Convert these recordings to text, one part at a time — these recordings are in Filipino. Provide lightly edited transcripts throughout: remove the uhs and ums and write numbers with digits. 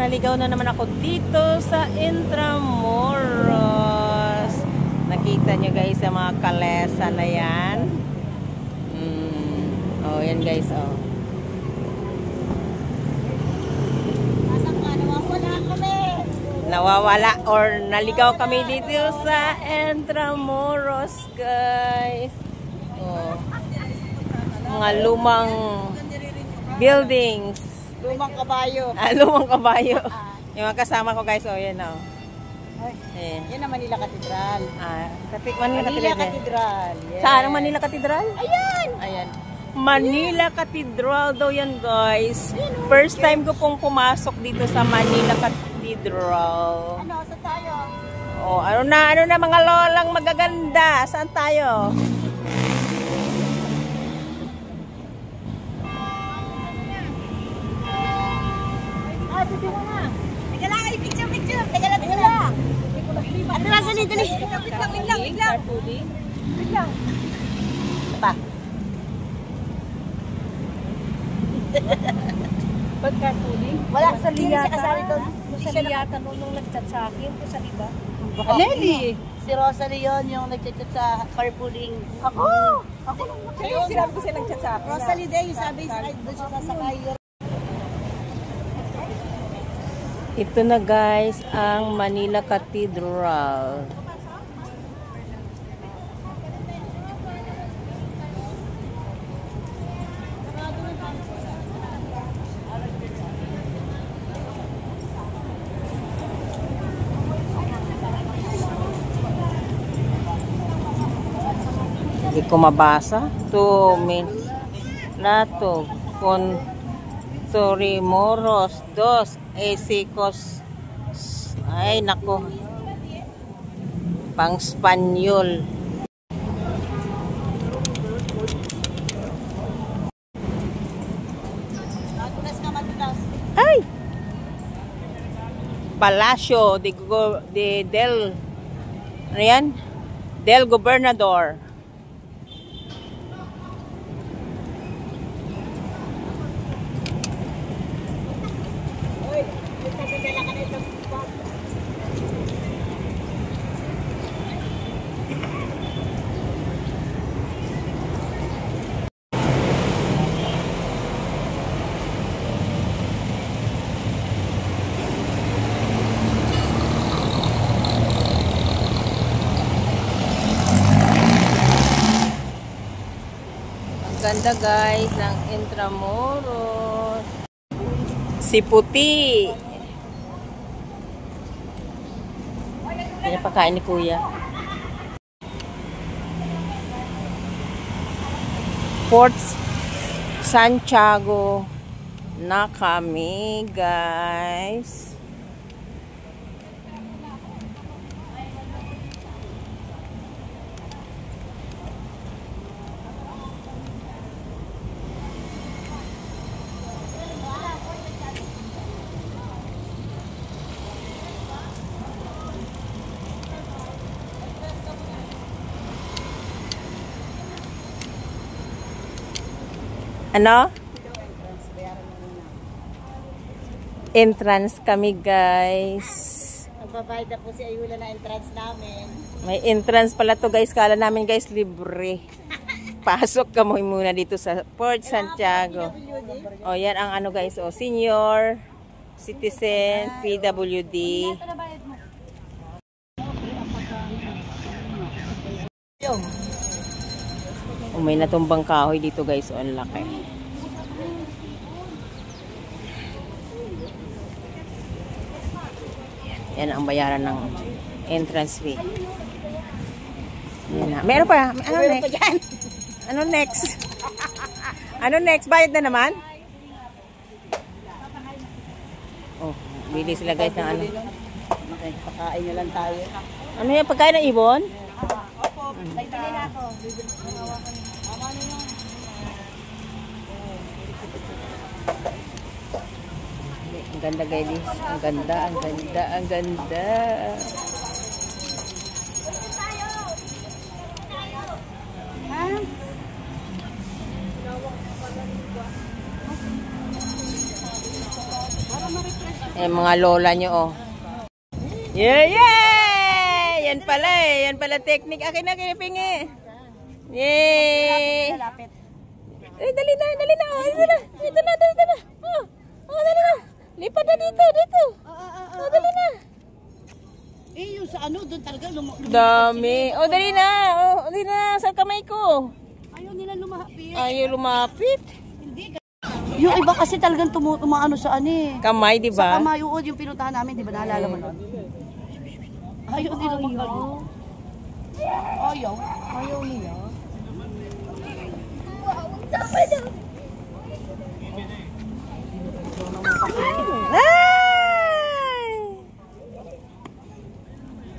naligaw na naman ako dito sa Intramuros. Nakita nyo guys sa mga kalesa na yan. Oh, yan guys, oh. Nawawala or naligaw kami dito sa Intramuros, guys. Oh. Mga lumang buildings. Lumang kabayo. Lumang kabayo. Yung mga kasama ko guys, oh, yan oh. Yan ang Manila Cathedral. Manila Cathedral. Yes. Saan ang Manila Cathedral? Ayan. Ayan. Manila Cathedral daw yan guys. First time ko pong pumasok dito sa Manila Cathedral. Ano, saan tayo? Oh, ano na mga lolang magaganda. Saan tayo? Sige mo na. Teka lang, ay picture. Teka lang. Atras, dali. Wait lang. Pa. Ba't carpooling? Wala sa liya kasali doon. Sa liyata nung nag-chat sa akin, sa iba. Aleli. Si Rosa Leon yung nag-chat sa carpooling. Ako lang. Kaya sinabi ko siya nag-chat sa akin. Rosa Leon yung sabi sa doon siya sasakay. Ito na guys ang Manila Cathedral. Hindi ko mabasa. 2 minutes. Lato. Torimoros 2 Esikos. Ay nako, pang Spanyol. Ay, Palacio del Gobernador. Ganda guys ng Intramuros. Si Puti. Pinapakain ni Kuya. Port Santiago na kami guys. Ano? Entrance kami guys. Nagbabayad na po si Ayula na entrance namin. May entrance pala to guys. Kala namin guys libre. Pasok ka muna dito sa Port Santiago. O yan ang ano guys. O senior citizen PWD. May natumbang kahoy dito guys. O ang laki. Yan ang bayaran ng entrance fee. Yan na. Meron pa. Ano next? Ano next? Ano next? Bayad na naman? Oh, bili sila guys ng ano. Okay, pakain na lang tayo. Ano yan? Pagkain ng ibon? Opo, nagbili na ako. Ang ganda guys. Ang ganda, ang ganda, ang ganda. Mga lola nyo, oh. Yeah! Yan pala eh. Yan pala technique. Akin na, kinipingi. Yay! Eh, dali na. Oh, dito na. Oh, dali na. Lipat na dito. Oh, dali na. Yung sa ano, doon talaga Dami. Oh, dali na. Sa kamay ko. Ayaw nila lumapit. Ayaw lumapit. Hindi. Yung iba kasi talagang tumaano sa ano eh. Kamay, di ba? Sa kamay, yung pinuntahan namin, di ba? Naalala mo nun? Ayaw nila magano. Ayaw nila.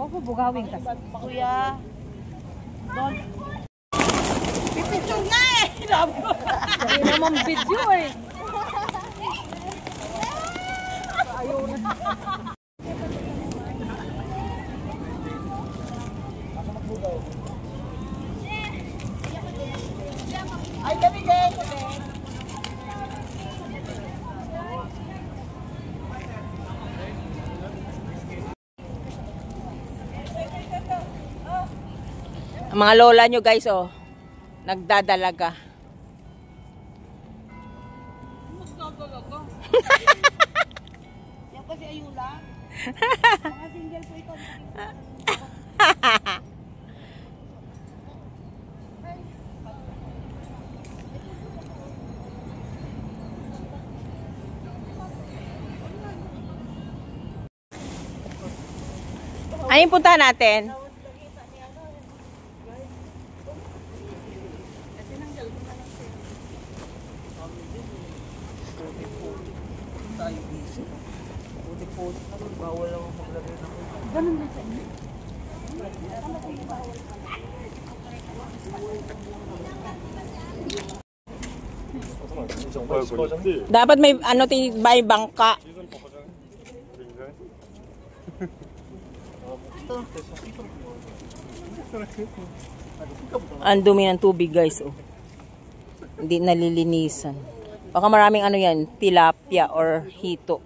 Huwag mo bugawin ka. Kuya. Don. Pipicture na eh! Hindi naman video eh. Ay, gabi din. Ang mga lola nyo guys, oh. Nagdadalaga. Yan kasi ayula. Mga single po ito. Ano yung puntahan natin? Dapat may ano may bangka. Ang dumi ng tubig guys, oh. Hindi nalilinisan. Baka maraming ano yan, tilapia or hito.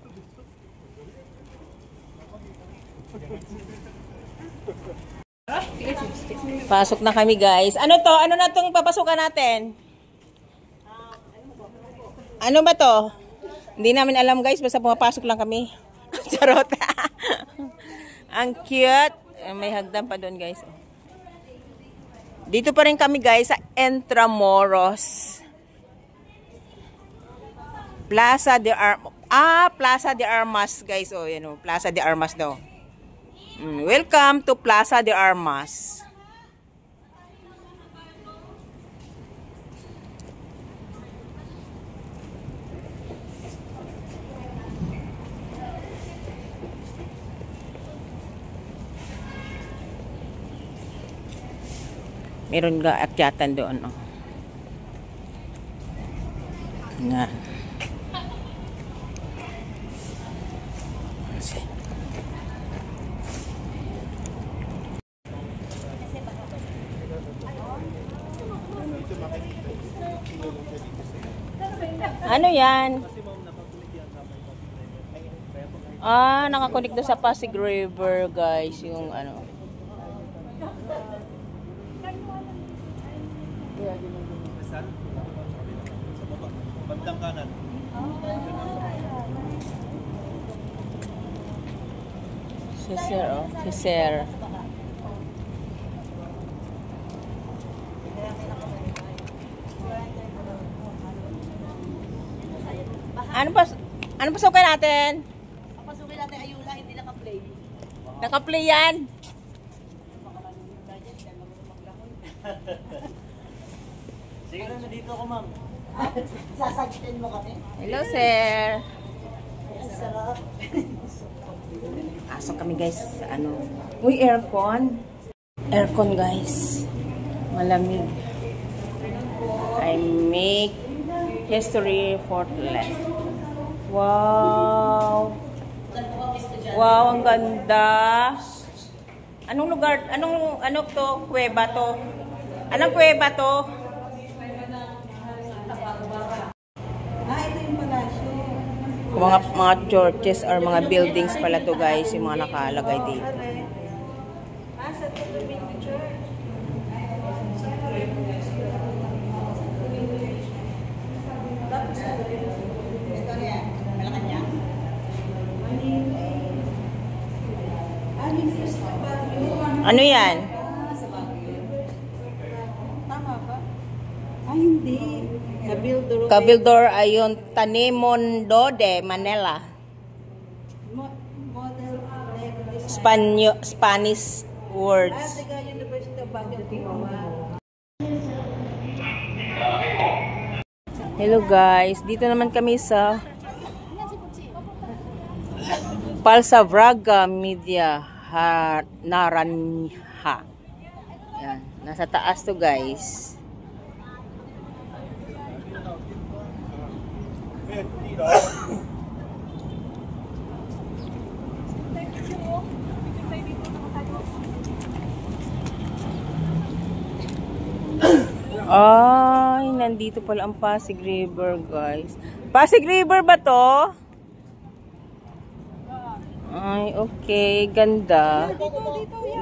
Pasok na kami guys. Ano to? Ano na itong papasukan natin? Ano ba to? Hindi namin alam guys. Basta pumapasok lang kami. Charot. Ang cute. May hagdan pa doon guys. Dito pa rin kami guys sa Intramuros. Plaza de Armas guys. Oh, yan oh. Plaza de Armas daw. Welcome to Plaza de Armas. Meron ga akyatan doon, oh. Nga. Ano yan? Ah, nakakunik doon sa Pasig River, guys, yung ano. Bandang kanan. Si Sir, oh. Si Sir. Ano pasukan natin? Papasukin natin ayula, hindi naka-play. Naka-play yan. Sige na, dito ako ma'am. Sasagitin mo kami. Hello, Sir. Ang sarap. Pasok kami guys sa ano. Uy, aircon. Aircon guys. Malamig. I make history effortless. Wow. Wow, ang ganda. Anong lugar? Ano to? Kuweba to? Anong kuweba to? Ito yung palasyo. Mga churches or mga buildings pala to guys, yung mga nakalagay dito. Ano yan? Ay, hindi. Cabildor ayon Tanimondo de Manila. Spanish words. Hello guys, dito naman kami sa Palsavraga Media Naranja. Yan, nasa taas to guys. Ay, nandito pala ang Pasig River, guys. Pasig River ba to? Ay, okay. Ganda.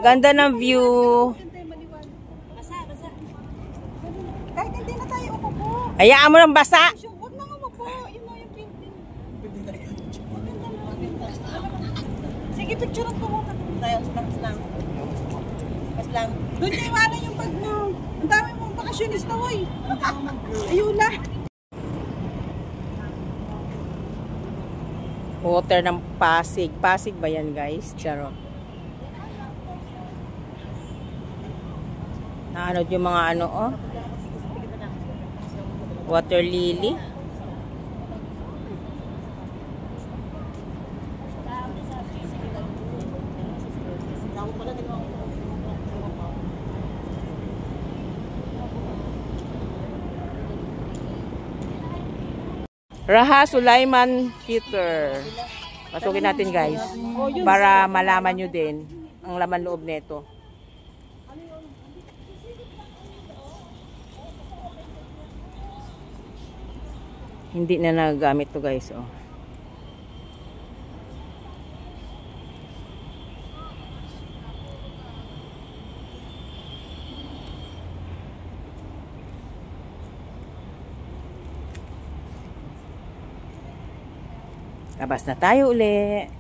Ganda ng view. Kahit hindi na tayo umupo. Hayaan mo ng basa. Huwag na umupo. Yun na yung painting. Sige, picturean ko muna. Tayo, lang. Doon niya iwanan yung bag mo. Ang dami mong bakasyonista, woy. Ayun na. Water ng Pasig. Pasig ba yan, guys? Charot. Naanod yung mga ano, oh. Water lily. Raha Sulaiman Theater. Pasukin natin guys. Para malaman nyo din ang laman loob nito. Hindi na nagagamit to guys. Oh. Labas na tayo uli.